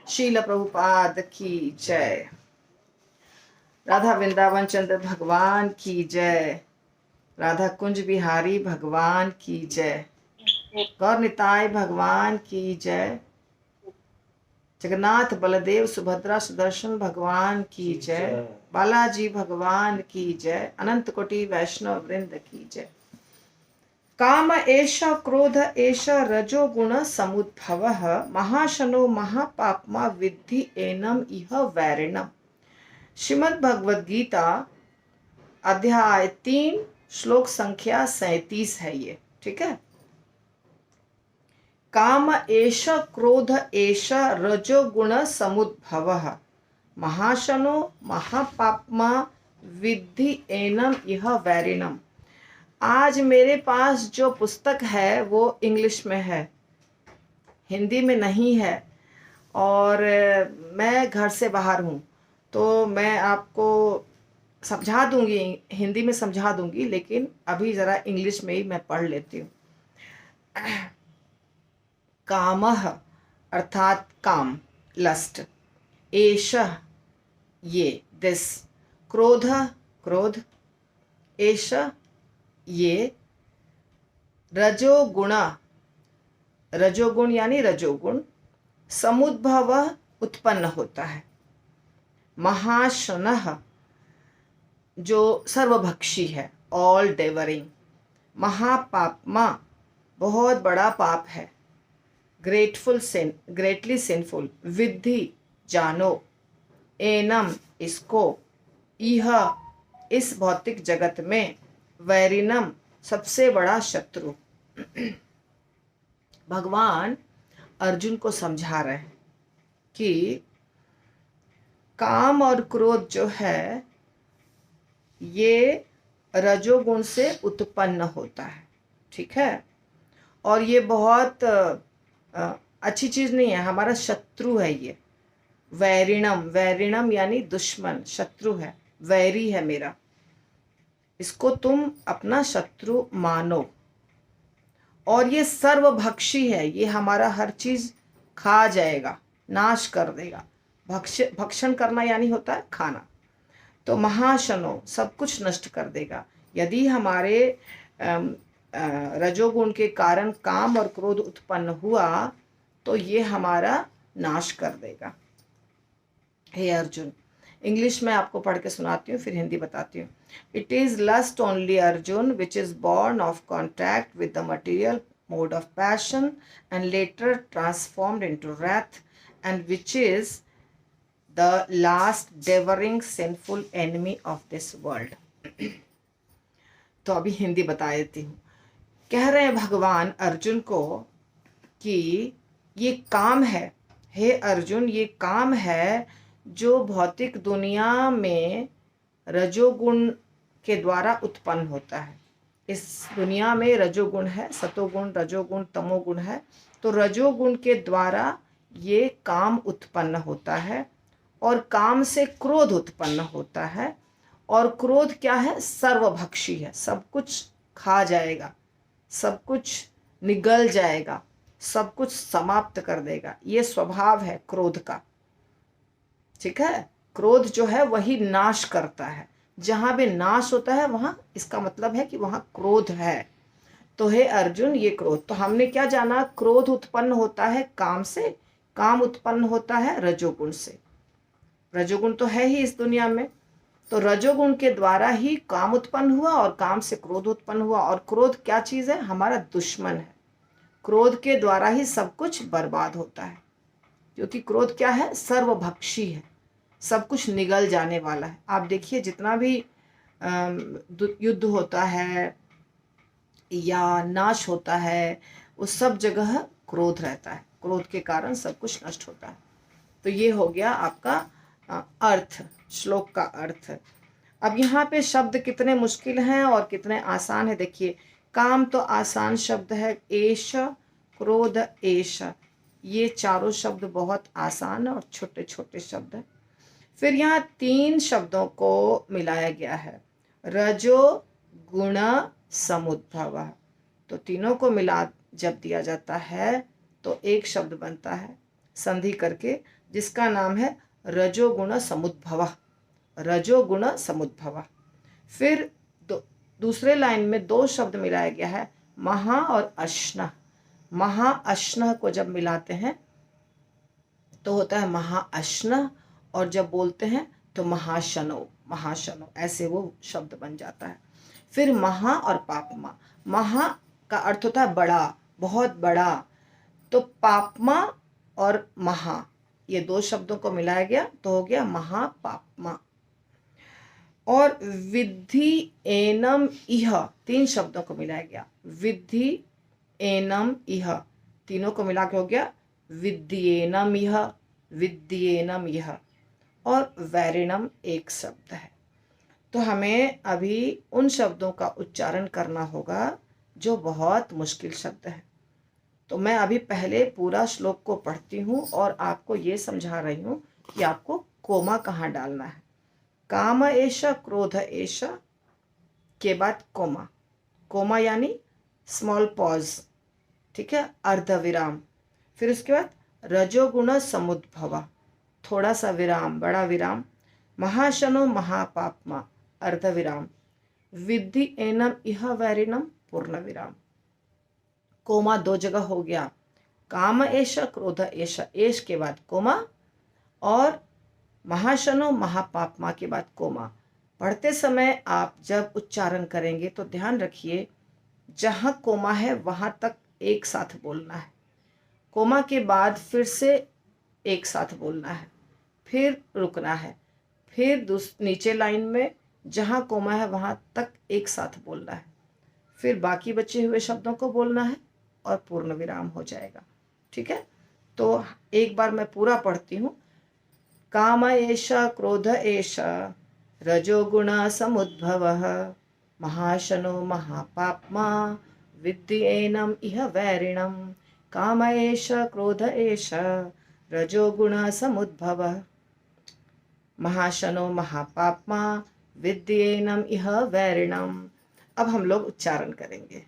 शील प्रभुपाद की जय। राधा वृंदावन चंद्र भगवान की जय। राधा कुंज बिहारी भगवान की जय। गौर निताय भगवान की जय। जगन्नाथ बलदेव सुभद्रा सुदर्शन भगवान की जय। बालाजी भगवान की जय। अनंत कोटि वैष्णव वृंद की जय। काम एष क्रोध एष रजो गुण समुद्भवः महाशनो महापाप्मा विद्धि एनम इह वैरिणम। श्रीमद् भगवद गीता अध्याय 3 श्लोक संख्या 37 है ये। ठीक है। काम एष क्रोध एष रजो गुण समुद्भवः महाशनो महापाप्मा विद्धि एनम इह वैरिणम। आज मेरे पास जो पुस्तक है वो इंग्लिश में है, हिंदी में नहीं है, और मैं घर से बाहर हूँ, तो मैं आपको समझा दूंगी, हिंदी में समझा दूंगी, लेकिन अभी ज़रा इंग्लिश में ही मैं पढ़ लेती हूँ। कामः अर्थात काम, लस्ट, एष ये, दिस, क्रोध क्रोध, एष ये, रजोगुण रजोगुण यानी रजोगुण, समुद्भव उत्पन्न होता है, महाशनः जो सर्वभक्षी है, ऑल डेवरिंग, महापाप्मा बहुत बड़ा पाप है, ग्रेटफुल सिन, ग्रेटली सिंफुल, विद्धि जानो, एनम इसको, यह इस भौतिक जगत में, वैरिनम सबसे बड़ा शत्रु। भगवान अर्जुन को समझा रहे हैं कि काम और क्रोध जो है ये रजोगुण से उत्पन्न होता है। ठीक है। और ये बहुत अच्छी चीज नहीं है, हमारा शत्रु है ये। वैरिणम, वैरिणम यानी दुश्मन, शत्रु है, वैरी है मेरा, इसको तुम अपना शत्रु मानो। और ये सर्वभक्षी है, ये हमारा हर चीज खा जाएगा, नाश कर देगा। भक्षण करना यानी होता है खाना। तो महाशनो सब कुछ नष्ट कर देगा। यदि हमारे रजोगुण के कारण काम और क्रोध उत्पन्न हुआ तो ये हमारा नाश कर देगा। हे अर्जुन, इंग्लिश में आपको पढ़ के सुनाती हूँ, फिर हिंदी बताती हूँ। It is lust only Arjun which is born of contact with the material mode of passion and later transformed into wrath, and which is the last devouring sinful enemy of this world. तो अभी हिंदी बता देती हूँ। कह रहे हैं भगवान अर्जुन को कि ये काम है, हे अर्जुन, ये काम है जो भौतिक दुनिया में रजोगुण के द्वारा उत्पन्न होता है। इस दुनिया में रजोगुण है, सतोगुण, रजोगुण, तमोगुण है। तो रजोगुण के द्वारा ये काम उत्पन्न होता है, और काम से क्रोध उत्पन्न होता है। और क्रोध क्या है? सर्वभक्षी है, सब कुछ खा जाएगा, सब कुछ निगल जाएगा, सब कुछ समाप्त कर देगा। ये स्वभाव है क्रोध का। ठीक है। क्रोध जो है वही नाश करता है। जहां भी नाश होता है वहां, इसका मतलब है कि वहां क्रोध है। तो हे अर्जुन, ये क्रोध, तो हमने क्या जाना? क्रोध उत्पन्न होता है काम से, काम उत्पन्न होता है रजोगुण से। रजोगुण तो है ही इस दुनिया में, तो रजोगुण के द्वारा ही काम उत्पन्न हुआ और काम से क्रोध उत्पन्न हुआ। और क्रोध क्या चीज है? हमारा दुश्मन है। क्रोध के द्वारा ही सब कुछ बर्बाद होता है, क्योंकि क्रोध क्या है? सर्वभक्षी है, सब कुछ निगल जाने वाला है। आप देखिए, जितना भी युद्ध होता है या नाश होता है, उस सब जगह क्रोध रहता है। क्रोध के कारण सब कुछ नष्ट होता है। तो ये हो गया आपका अर्थ, श्लोक का अर्थ। अब यहाँ पे शब्द कितने मुश्किल हैं और कितने आसान है देखिए। काम तो आसान शब्द है, एष, क्रोध, एष, ये चारों शब्द बहुत आसान और छोटे छोटे शब्द हैं। फिर यहाँ 3 शब्दों को मिलाया गया है, रजो गुण समुद्भव। तो तीनों को मिला जब दिया जाता है तो एक शब्द बनता है, संधि करके जिसका नाम है रजोगुण समुद्भव, रजोगुण समुद्भव। फिर दूसरे लाइन में दो शब्द मिलाया गया है, महा और अश्न। महा अश्न को जब मिलाते हैं तो होता है महा अश्न, और जब बोलते हैं तो महाशनो, महाशनो, ऐसे वो शब्द बन जाता है। फिर महा और पापमा। महा का अर्थ होता है बड़ा, बहुत बड़ा, तो पापमा और महा ये दो शब्दों को मिलाया गया तो हो गया महापापमा। और विद्धि एनम इह, तीन शब्दों को मिलाया गया, विद्धि एनम इह, तीनों को मिला के हो गया विद्येनम इह, विद्येनम इह। और वैरिणम एक शब्द है। तो हमें अभी उन शब्दों का उच्चारण करना होगा जो बहुत मुश्किल शब्द है। तो मैं अभी पहले पूरा श्लोक को पढ़ती हूँ और आपको ये समझा रही हूँ कि आपको कोमा कहाँ डालना है। काम एष, क्रोध एष के बाद कोमा, कोमा यानी स्मॉल पॉज, ठीक है, अर्ध विराम। फिर उसके बाद रजोगुण समुद्भव, थोड़ा सा विराम, बड़ा विराम। महाशनो महापापमा, अर्ध विराम। विद्धि एनम इह वैरिणम, पूर्ण विराम। कोमा दो जगह हो गया, काम एष, क्रोध एष, एष के बाद कोमा, और महाशनो महापापमा के बाद कोमा। पढ़ते समय आप जब उच्चारण करेंगे तो ध्यान रखिए जहाँ कोमा है वहाँ तक एक साथ बोलना है, कोमा के बाद फिर से एक साथ बोलना है, फिर रुकना है, फिर नीचे लाइन में जहाँ कोमा है वहाँ तक एक साथ बोलना है, फिर बाकी बचे हुए शब्दों को बोलना है और पूर्ण विराम हो जाएगा। ठीक है, तो एक बार मैं पूरा पढ़ती हूँ। काम एष, क्रोध एष, रजोगुण समुद्भवः, महाशनो महापाप्मा, विद्धि एनम इह वैरिणम। काम एष, क्रोध एष, रजोगुण समुद्भवः, महाशनो महापाप्मा, विद्धि एनम इह वैरिणम। अब हम लोग उच्चारण करेंगे।